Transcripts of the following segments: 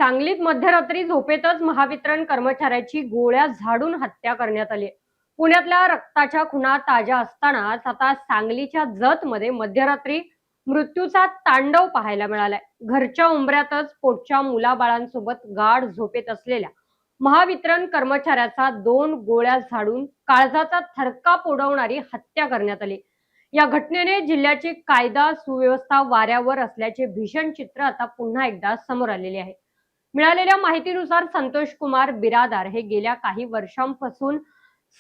सांगलीत मध्यरात्री झोपेतच महावितरण कर्मचाऱ्याची गोळ्या झाडून हत्या करण्यात आली. पुण्यातल्या रक्ताच्या खुणा ताज्या असतानाच आता सांगलीच्या जतमध्ये मध्यरात्री मृत्यूचा तांडव पाहायला मिळालाय. घरच्या उंबऱ्यातच पोटच्या मुलाबाळांसोबत गाढ झोपेत असलेल्या महावितरण कर्मचाऱ्याचा 2 गोळ्या झाडून काळजाचा थरकाप उडवणारी हत्या करण्यात आली. या घटनेने जिल्ह्याची कायदा सुव्यवस्था वाऱ्यावर असल्याचे भीषण चित्र आता पुन्हा एकदा समोर आलेले आहे. मिळालेल्या माहितीनुसार संतोष कुमार बिरादार हे गेल्या काही वर्षांपासून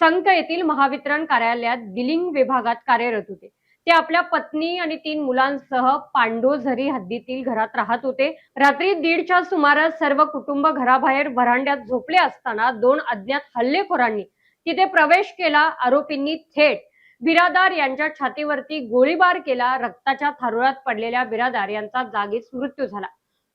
संक येथील महावितरण कार्यालयात बिलिंग विभागात कार्यरत होते. ते आपल्या पत्नी आणि 3 मुलांसह पांडोझरी हद्दीतील घरात राहत होते. रात्री 1:30च्या सुमारास सर्व कुटुंब घराबाहेर व्हरांड्यात झोपले असताना 2 अज्ञात हल्लेखोरांनी तिथे प्रवेश केला. आरोपींनी थेट बिरादार यांच्या छातीवरती गोळीबार केला. रक्ताच्या थारोळ्यात पडलेल्या बिरादार यांचा जागीच मृत्यू झाला.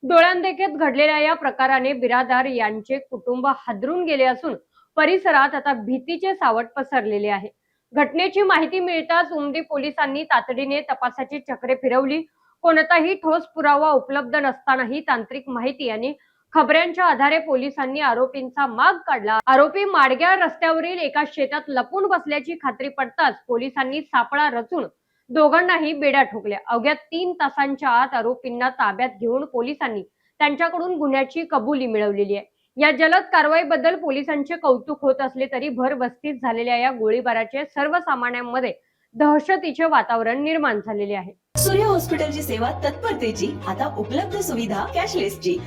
डोळ्यांदेखत घडलेल्या या प्रकाराने बिरादार यांचे कुटुंब हादरून गेले असून परिसरात आता भीतीचे सावट पसरलेले आहे. घटनेची माहिती मिळताच उमदी पोलिसांनी तातडीने तपासाची चक्रे फिरवली. कोणताही ठोस पुरावा उपलब्ध नसतानाही तांत्रिक माहिती आणि खबऱ्यांच्या आधारे पोलिसांनी आरोपींचा माग काढला. आरोपी माडग्या रस्त्यावरील एका शेतात लपून बसल्याची खात्री पडताच पोलिसांनी सापळा रचून दोघांनाही बेड्या ठोकल्या. अवघ्या 3 तासांच्या आत आरोपींना ताब्यात घेऊन पोलिसांनी त्यांच्याकडून गुन्ह्याची कबुली मिळवलेली आहे. या जलद कारवाईबद्दल पोलिसांचे कौतुक होत असले तरी भरबस्तीत झालेल्या या गोळीबाराचे सर्वसामान्यांमध्ये दहशतीचे वातावरण निर्माण झालेले आहे. सूर्य हॉस्पिटलची सेवा तत्परतेची आता उपलब्ध सुविधा कॅशलेसची.